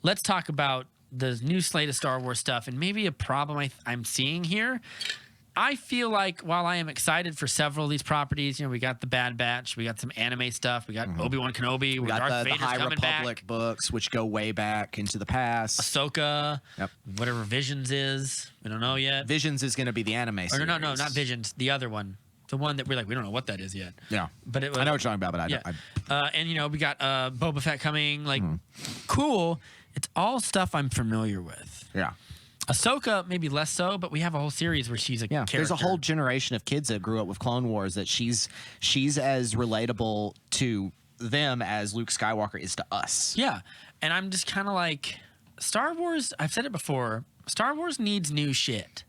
let's talk about the new slate of Star Wars stuff and maybe a problem I'm seeing here. I feel like while I am excited for several of these properties, we got the Bad Batch, we got some anime stuff, we got Obi-Wan Kenobi, we got the Vader's High coming Republic back, books, which go way back into the past. Ahsoka, whatever Visions is, we don't know yet. Visions is going to be the anime series. Or no, not Visions, the other one. The one that we're like, we don't know what that is yet. Yeah. But it was, I know what you're talking about, but and we got Boba Fett coming, like, cool. It's all stuff I'm familiar with. Yeah. Ahsoka, maybe less so, but we have a whole series where she's a character. There's a whole generation of kids that grew up with Clone Wars that she's as relatable to them as Luke Skywalker is to us. Yeah, and I'm just kind of like, Star Wars, I've said it before, Star Wars needs new shit.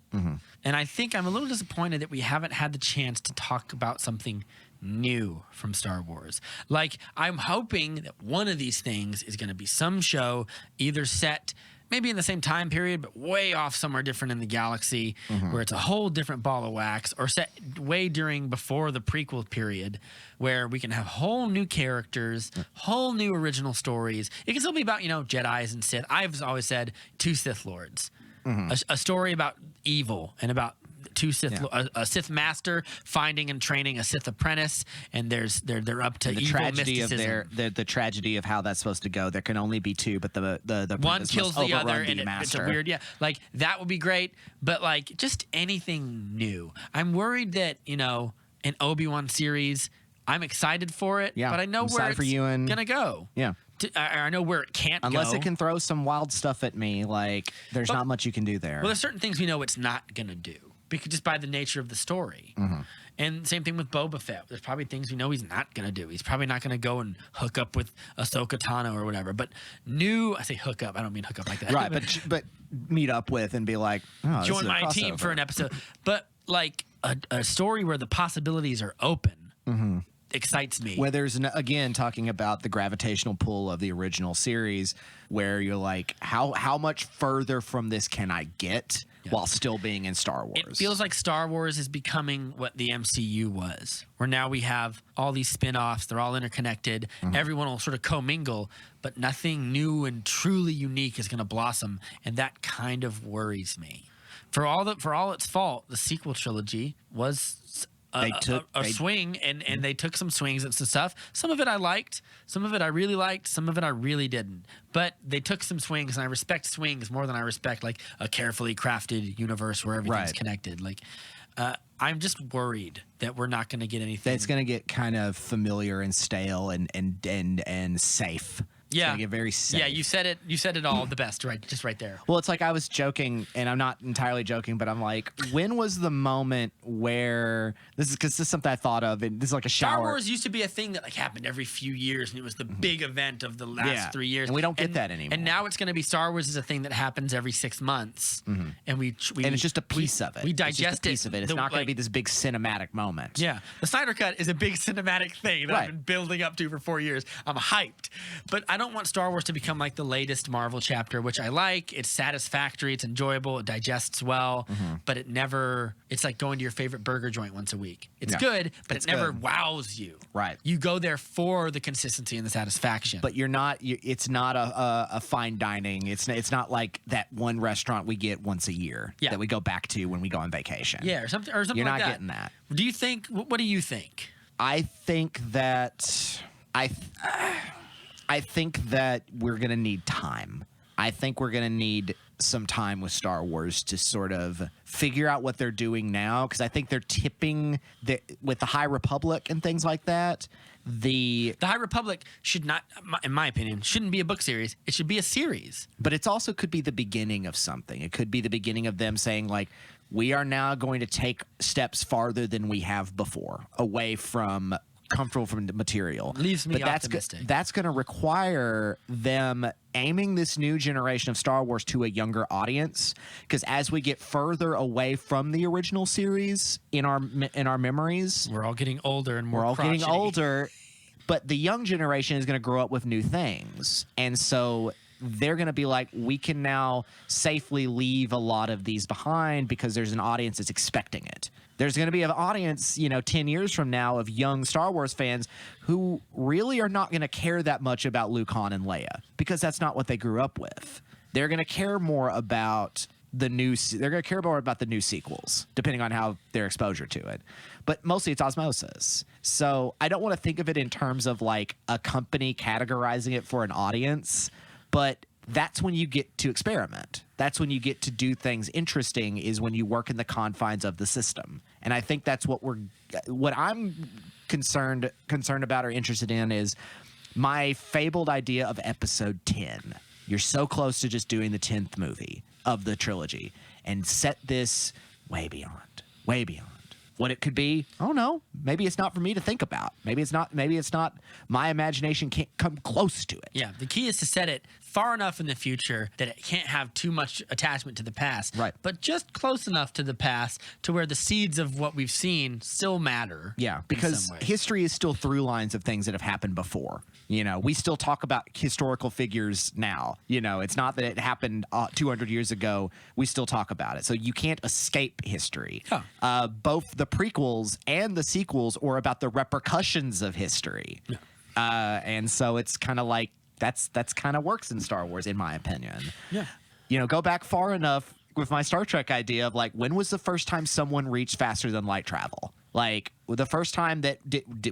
And I think I'm a little disappointed that we haven't had the chance to talk about something new from Star Wars. Like, I'm hoping that one of these things is going to be some show either set maybe in the same time period, but way off somewhere different in the galaxy, where it's a whole different ball of wax, or set way before the prequel period, where we can have whole new characters, whole new original stories. It can still be about, Jedis and Sith. I've always said 2 Sith Lords. A story about evil and about two Sith, a Sith master finding and training a Sith apprentice, and they're up to evil mysticism. The tragedy of how that's supposed to go. There can only be 2, but the one kills the other, and it's a master. weird, like that would be great. But like just anything new. I'm worried that an Obi-Wan series. I'm excited for it, but I know where it's gonna go. Yeah. I know where it can't go. Unless it can throw some wild stuff at me, like there's not much you can do there. Well, there's certain things we know it's not going to do, because just by the nature of the story. And same thing with Boba Fett. There's probably things we know he's not going to do. He's probably not going to go and hook up with Ahsoka Tano or whatever. But I say hook up. I don't mean hook up like that. Right, but meet up with and be like, join my team for an episode. But like a story where the possibilities are open. Excites me. Where there's again talking about the gravitational pull of the original series, where you're like, how much further from this can I get while still being in Star Wars? It feels like Star Wars is becoming what the MCU was, where now we have all these spin-offs, they're all interconnected, everyone will sort of commingle, but nothing new and truly unique is going to blossom, and that kind of worries me. For all its fault, the sequel trilogy was a swing, and they took some swings at some stuff. Some of it I liked, some of it I really liked, some of it I really didn't. But they took some swings, and I respect swings more than I respect like a carefully crafted universe where everything's connected. Like, I'm just worried that we're not going to get anything. It's going to get kind of familiar and stale and safe. It's gonna get very safe. Yeah, you said it all the best, right? Just right there. Well, it's like I was joking, and I'm not entirely joking, but I'm like, when was the moment where this is something I thought of, and this is like a shower. Star Wars used to be a thing that like happened every few years, and it was the big event of the last 3 years. And we don't get that anymore. And now it's going to be Star Wars is a thing that happens every 6 months, and it's just a piece of it. We digest it's just a piece of it. It's not going to be this big cinematic moment. Yeah, the Snyder Cut is a big cinematic thing that I've been building up to for 4 years. I'm hyped, but I don't want Star Wars to become like the latest Marvel chapter, which I like. It's satisfactory, it's enjoyable, it digests well, but it's like going to your favorite burger joint once a week. It's good, but it never wows you. Right. You go there for the consistency and the satisfaction. But it's not a fine dining. It's not like that one restaurant we get once a year that we go back to when we go on vacation. Yeah, or something you're like not that. Getting that. Do you think, what do you think? I think that I think that we're going to need time. I think we're going to need some time with Star Wars to sort of figure out what they're doing now, because I think they're tipping with the High Republic and things like that. The High Republic should not, in my opinion, shouldn't be a book series. It should be a series. But it also could be the beginning of something. It could be the beginning of them saying, like, we are now going to take steps farther than we have before, away from comfortable from the material. Leaves me optimistic. That's going to require them aiming this new generation of Star Wars to a younger audience, because as we get further away from the original series in our memories, we're all getting older and more we're all crotchety. getting older, but the young generation is going to grow up with new things, and so they're going to be like, we can now safely leave a lot of these behind because there's an audience that's expecting it. There's going to be an audience, 10 years from now of young Star Wars fans who really are not going to care that much about Luke, Han, and Leia because that's not what they grew up with. They're going to care more about the new sequels, depending on how their exposure to it. But mostly it's osmosis. So I don't want to think of it in terms of like a company categorizing it for an audience, but that's when you get to experiment. That's when you get to do things interesting, is when you work in the confines of the system. And I think that's what I'm concerned about or interested in is my fabled idea of episode 10. You're so close to just doing the 10th movie of the trilogy and set this way beyond. What it could be, I don't know. Maybe it's not for me to think about. Maybe it's not. My imagination can't come close to it. Yeah, the key is to set it far enough in the future that it can't have too much attachment to the past. Right. But just close enough to the past to where the seeds of what we've seen still matter. Yeah, because history is still through lines of things that have happened before. We still talk about historical figures now. It's not that it happened 200 years ago. We still talk about it. So you can't escape history. Huh. Both the prequels and the sequels are about the repercussions of history. Yeah. And so it's kind of like that's kind of works in Star Wars, in my opinion. Yeah. Go back far enough with my Star Trek idea of like, when was the first time someone reached faster than light travel? Like, the first time that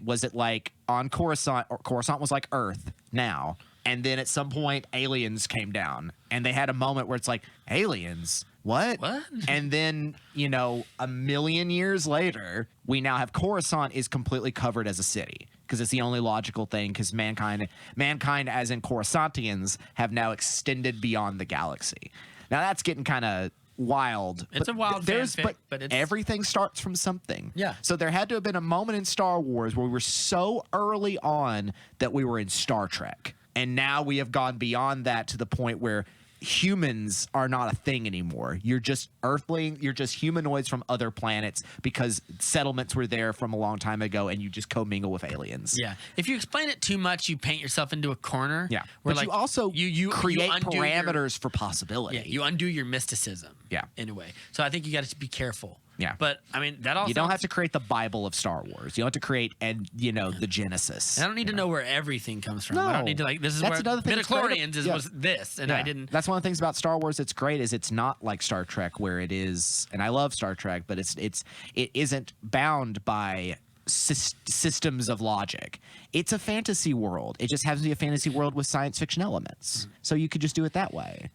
was it like on Coruscant, or Coruscant was like Earth now, and then at some point aliens came down, and they had a moment where it's like, aliens? What? And then, a million years later, we now have Coruscant is completely covered as a city because it's the only logical thing, because mankind as in Coruscantians have now extended beyond the galaxy. Now that's getting kind of wild. It's a wild fanfic, but it's... everything starts from something. Yeah. So there had to have been a moment in Star Wars where we were so early on that we were in Star Trek. And now we have gone beyond that to the point where humans are not a thing anymore. You're just humanoids from other planets because settlements were there from a long time ago, and you just commingle with aliens. Yeah. If you explain it too much, you paint yourself into a corner. Yeah. Where but you also create parameters for possibility. Yeah. You undo your mysticism. Yeah. In a way. So I think you got to be careful. Yeah. But I mean, that all you don't have to create the Bible of Star Wars. You don't have to create the Genesis. I don't need to know where everything comes from. No. I don't need to this is that's where another thing midichlorians was this, and I didn't. That's one of the things about Star Wars that's great, is it's not like Star Trek where it is, and I love Star Trek, but it isn't bound by systems of logic. It's a fantasy world. It just happens to be a fantasy world with science fiction elements. So you could just do it that way.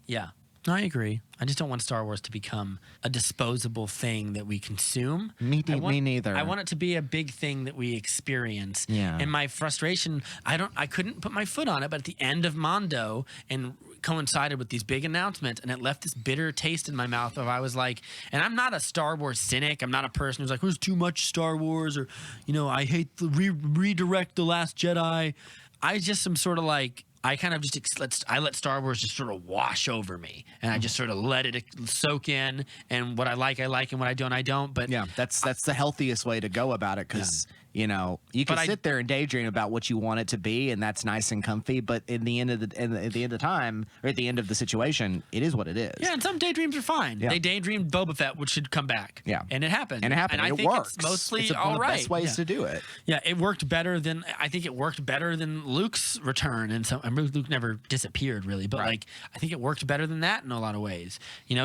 Yeah. I agree. I just don't want Star Wars to become a disposable thing that we consume. Me neither. I want it to be a big thing that we experience. Yeah. And my frustration, I couldn't put my foot on it, but at the end of Mondo and coincided with these big announcements, and it left this bitter taste in my mouth of, I was like, and I'm not a Star Wars cynic. I'm not a person who's like, there's too much Star Wars, or, I hate the redirect The Last Jedi. I just am sort of like, I kind of just I let Star Wars just sort of wash over me, and I just sort of let it soak in. And what I like, and what I don't. But yeah, that's the healthiest way to go about it, because you can sit there and daydream about what you want it to be, and that's nice and comfy. But at the end of the time, or at the end of the situation, it is what it is. Yeah, and some daydreams are fine. Yeah. They daydreamed Boba Fett, which should come back. Yeah, and it happened. And I think works. It's mostly all right. One of the best ways to do it. Yeah, it worked better than Luke's return, and so Luke never disappeared really, but I think it worked better than that in a lot of ways.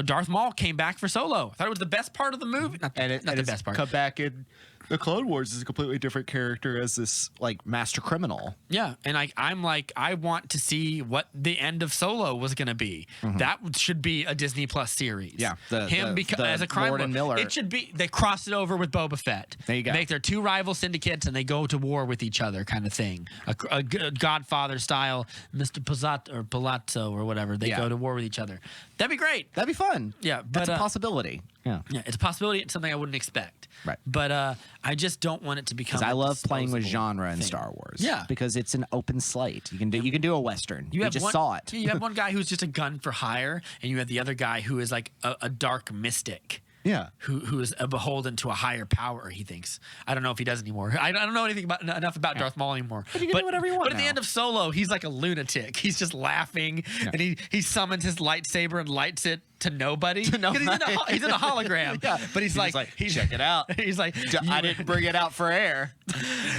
Darth Maul came back for Solo. I thought it was the best part of the movie. Not the best part. Come back in the Clone Wars is a completely different character as this master criminal. Yeah, and I'm like, I want to see what the end of Solo was going to be. Mm-hmm. That should be a Disney Plus series. Yeah, as a crime lord. Miller. It should be. They cross it over with Boba Fett. There you go. Make their two rival syndicates, and they go to war with each other, kind of thing. A Godfather style, Mr. Palazzo or whatever. They go to war with each other. That'd be great. That'd be fun. Yeah, that's a possibility. Yeah, it's a possibility. It's something I wouldn't expect. Right. But I just don't want it to become. Because I love playing with genre in Star Wars. Yeah. Because it's an open slate. You can do a Western. You just saw it. You have one guy who's just a gun for hire, and you have the other guy who is like a dark mystic. Yeah. who is beholden to a higher power. He thinks. I don't know if he does anymore. I don't know anything enough about Darth Maul anymore. But you can do whatever you want. But at the end of Solo, he's like a lunatic. He's just laughing, and he summons his lightsaber and lights it to nobody. He's in a hologram. Yeah. But he's like, check it out. He's like, I didn't bring it out for air.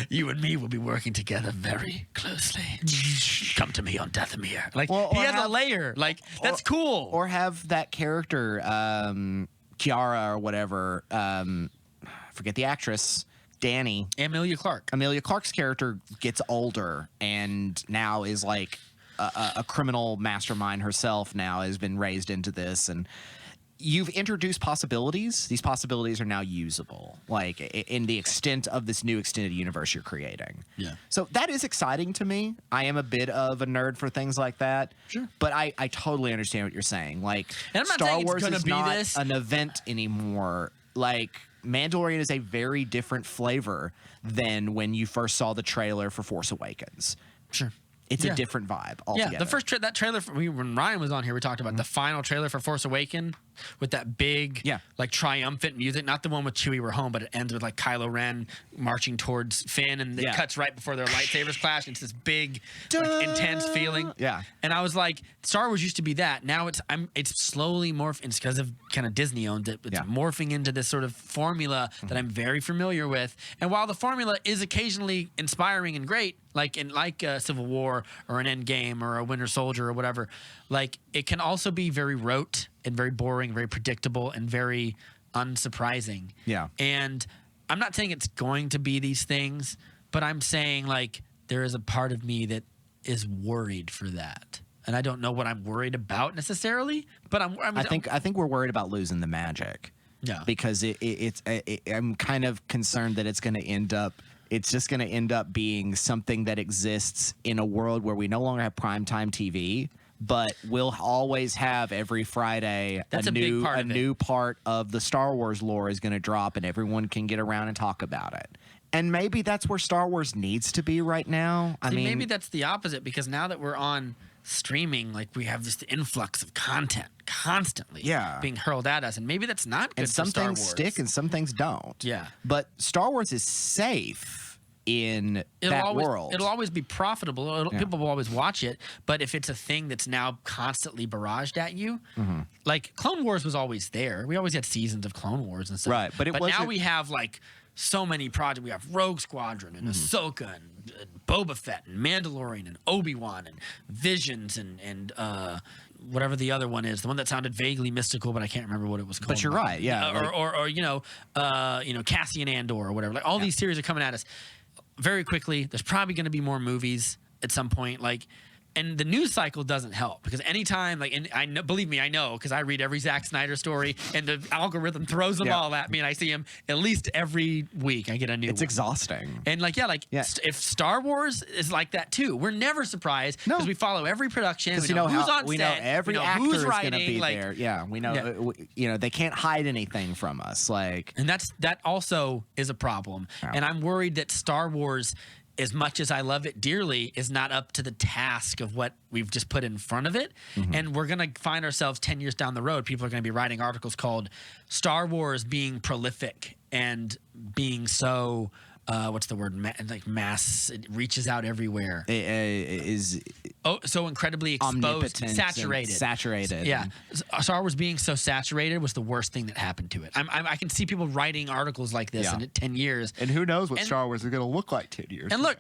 You and me will be working together very closely. Come to me on Dathomir. Like, he has a layer. Like, that's cool. Or have that character, Kiara or whatever, forget the actress, Danny. Amelia Clark. Amelia Clark's character gets older and now is like a criminal mastermind herself, now has been raised into this, and you've introduced possibilities. These possibilities are now usable, like in the extent of this new extended universe you're creating. Yeah. So that is exciting to me. I am a bit of a nerd for things like that. Sure. But I totally understand what you're saying. Like, and I'm not Star saying it's Wars gonna is be not this. an event anymore. Like, Mandalorian is a very different flavor than when you first saw the trailer for Force Awakens. Sure. It's a different vibe altogether. Yeah, the first that trailer when Ryan was on here, we talked about the final trailer for Force Awakens with that big, like triumphant music. Not the one with Chewie, we're home, but it ends with like Kylo Ren marching towards Finn, and it cuts right before their lightsabers clash. It's this big, like, intense feeling. Yeah, and I was like, Star Wars used to be that. Now it's slowly morphing. It's because of kind of Disney owns it. It's morphing into this sort of formula that I'm very familiar with. And while the formula is occasionally inspiring and great, like in Civil War or an Endgame or a Winter Soldier or whatever, like, it can also be very rote and very boring, very predictable, and very unsurprising. Yeah. And I'm not saying it's going to be these things, but I'm saying, like, there is a part of me that is worried for that. And I don't know what I'm worried about necessarily, but I think we're worried about losing the magic. Yeah. Because I'm kind of concerned that it's going to end up. It's just going to end up being something that exists in a world where we no longer have primetime TV, but we'll always have every Friday a new part of the Star Wars lore is going to drop, and everyone can get around and talk about it. And maybe that's where Star Wars needs to be right now. I mean, maybe that's the opposite, because now that we're on streaming, like, we have this influx of content constantly being hurled at us, and maybe that's not good. And some for Star things Wars. stick and some things don't. Yeah. But Star Wars is safe in that world. It'll always be profitable. People will always watch it. But if it's a thing that's now constantly barraged at you, like Clone Wars was always there. We always had seasons of Clone Wars and stuff. Right. But now we have, like, so many projects. We have Rogue Squadron and Ahsoka and Boba Fett and Mandalorian and Obi-Wan and Visions and whatever the other one is, the one that sounded vaguely mystical, but I can't remember what it was called. But you're right, yeah. Or Cassian Andor or whatever. Like, all these series are coming at us very quickly. There's probably going to be more movies at some point. Like, and the news cycle doesn't help, because anytime, like, and I know, believe me, I know, because I read every Zack Snyder story, and the algorithm throws them all at me, and I see them at least every week. I get a new. It's exhausting. And if Star Wars is like that too, we're never surprised, because we follow every production. We know who's on set. We know every actor is going to be there. Yeah, we know. Yeah. They can't hide anything from us. Like, and that also is a problem. Yeah. And I'm worried that Star Wars, as much as I love it dearly, is not up to the task of what we've just put in front of it. And we're going to find ourselves 10 years down the road, people are going to be writing articles called Star Wars being prolific and being so, what's the word? Mass, it reaches out everywhere. So incredibly exposed, saturated. Yeah. Star Wars being so saturated was the worst thing that happened to it. I can see people writing articles like this in 10 years. And who knows what Star Wars is going to look like 10 years And look,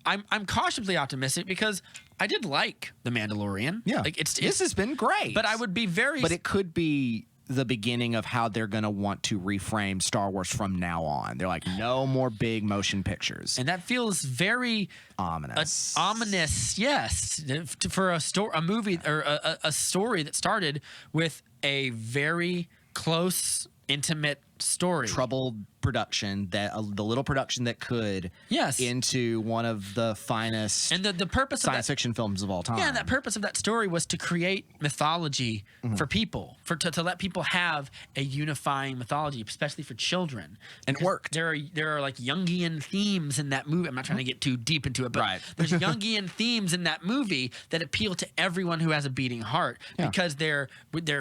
I'm cautiously optimistic, because I did like The Mandalorian. Yeah. Like, this has been great. But I would be But it could be the beginning of how they're going to want to reframe Star Wars from now on. They're like, no more big motion pictures. And that feels very ominous. Ominous, yes, for a movie or a story that started with a very close, intimate story. troubled production, that the little production that could, Yes. into one of the finest And the purpose of science fiction films of all time. Yeah, and that purpose of that story was to create mythology for people, to let people have a unifying mythology, especially for children. And it Because worked. There are like Jungian themes in that movie. I'm not trying to get too deep into it, but Right. there's Jungian themes in that movie that appeal to everyone who has a beating heart because they're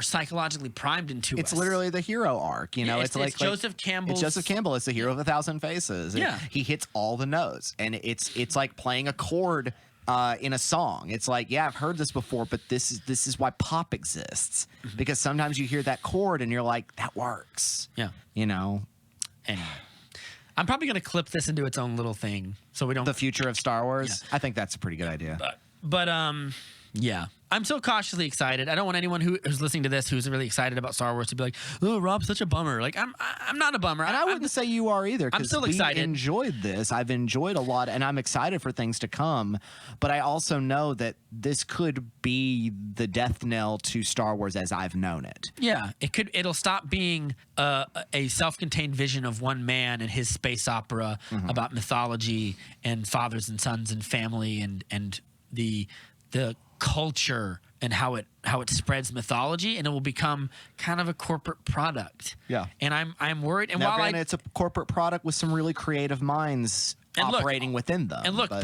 psychologically primed into It's us. literally the hero arc, you know. it's Joseph Campbell's. It's Joseph Campbell. It's the hero of a thousand faces. Yeah. He hits all the notes, and it's like playing a chord in a song. It's like, yeah, I've heard this before, but this is why pop exists, because sometimes you hear that chord and you're like, that works. Yeah. You know, Anyway, I'm probably going to clip this into its own little thing so we don't. the future of Star Wars. I think that's a pretty good idea. But yeah, I'm so cautiously excited. I don't want anyone who's listening to this who's really excited about Star Wars to be like, "Oh, Rob's such a bummer." Like I'm not a bummer, And I wouldn't say you are either. I'm 'cause still we excited. Enjoyed this. I've enjoyed a lot, and I'm excited for things to come. But I also know that this could be the death knell to Star Wars as I've known it. Yeah, it'll stop being a self-contained vision of one man and his space opera about mythology and fathers and sons and family and the culture and how it spreads mythology, and it will become kind of a corporate product. Yeah. And I'm worried. And Now, while granted, it's a corporate product with some really creative minds And look- operating within them. And look, but-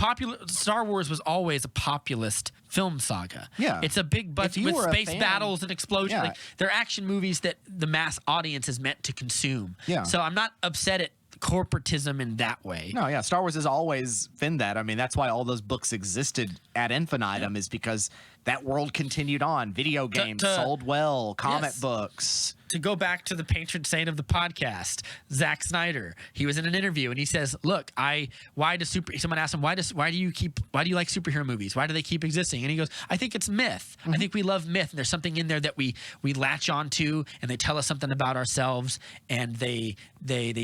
Star Wars was always a populist film saga. Yeah. It's a big budget you with were a space fan- battles and explosions. Yeah. Like, they're action movies that the mass audience is meant to consume. Yeah. So I'm not upset at corporatism in that way. No, yeah, Star Wars has always been that. I mean, that's why all those books existed ad infinitum, is because that world continued on. Video games sold well, comic Yes. books. To go back to the patron saint of the podcast, Zack Snyder, he was in an interview and he says, "Look, someone asked him, why do you like superhero movies? Why do they keep existing?" And he goes, "I think it's myth. I think we love myth, and there's something in there that we latch onto, and they tell us something about ourselves, and they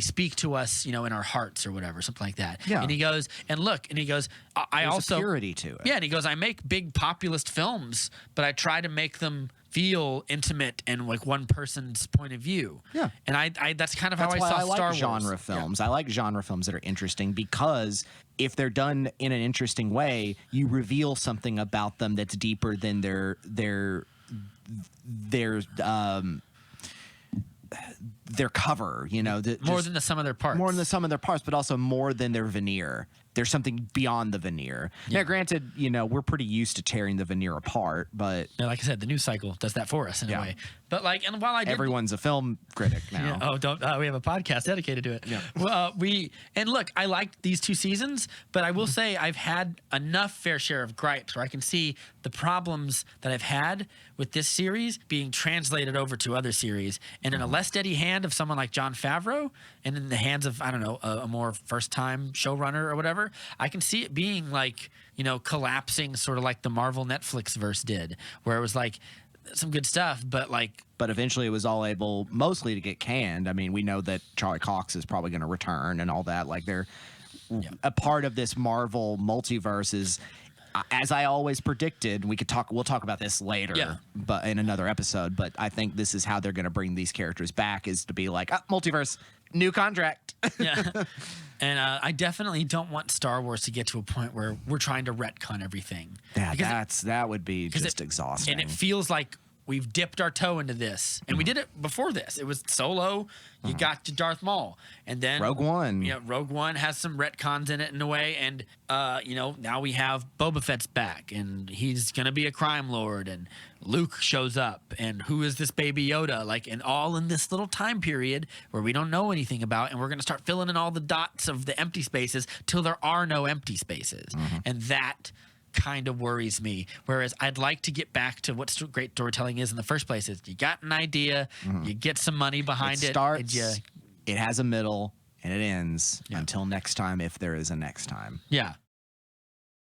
speak to us, in our hearts or whatever, something like that." Yeah. And he goes, I There's also a purity to it. Yeah, and he goes, "I make big populist films, but I try to make them feel intimate and like one person's point of view." Yeah. And I that's kind of That's how why I I saw like Star Wars. genre films. I like genre films that are interesting, because if they're done in an interesting way, you reveal something about them that's deeper than their cover. More than the sum of their parts. more than the sum of their parts, but also more than their veneer. There's something beyond the veneer. Yeah. Now, granted, we're pretty used to tearing the veneer apart, but Yeah, like I said, the news cycle does that for us in a Yeah. way. But and while I did everyone's a film critic now. Yeah. Oh, don't we have a podcast dedicated to it? Yeah. Well, look, I liked these 2 seasons, but I will say I've had enough fair share of gripes where I can see the problems that I've had with this series being translated over to other series, and in a less steady hand of someone like Jon Favreau, and in the hands of a more first-time showrunner or whatever, I can see it being like collapsing, sort of like the Marvel Netflix verse did, where it was like some good stuff, but But eventually it was all able mostly to get canned. I mean, we know that Charlie Cox is probably going to return and all that. Like, they're a part of this Marvel multiverse is, as I always predicted, we'll talk about this later, but in another episode. But I think this is how they're going to bring these characters back, is to be like, multiverse, new contract. yeah. And I definitely don't want Star Wars to get to a point where we're trying to retcon everything. Yeah, Because that would be just it- exhausting. And it feels like we've dipped our toe into this, and we did it before this. It was Solo. You got to Darth Maul, and then Rogue One. Yeah, Rogue One has some retcons in it in a way, and now we have Boba Fett's back, and he's gonna be a crime lord, and Luke shows up, and who is this baby Yoda? Like, and all in this little time period where we don't know anything about, and we're gonna start filling in all the dots of the empty spaces till there are no empty spaces, and that kind of worries me. Whereas I'd like to get back to what great storytelling is in the first place. Is you got an idea, you get some money behind it. It has a middle, and it ends until next time, if there is a next time. Yeah.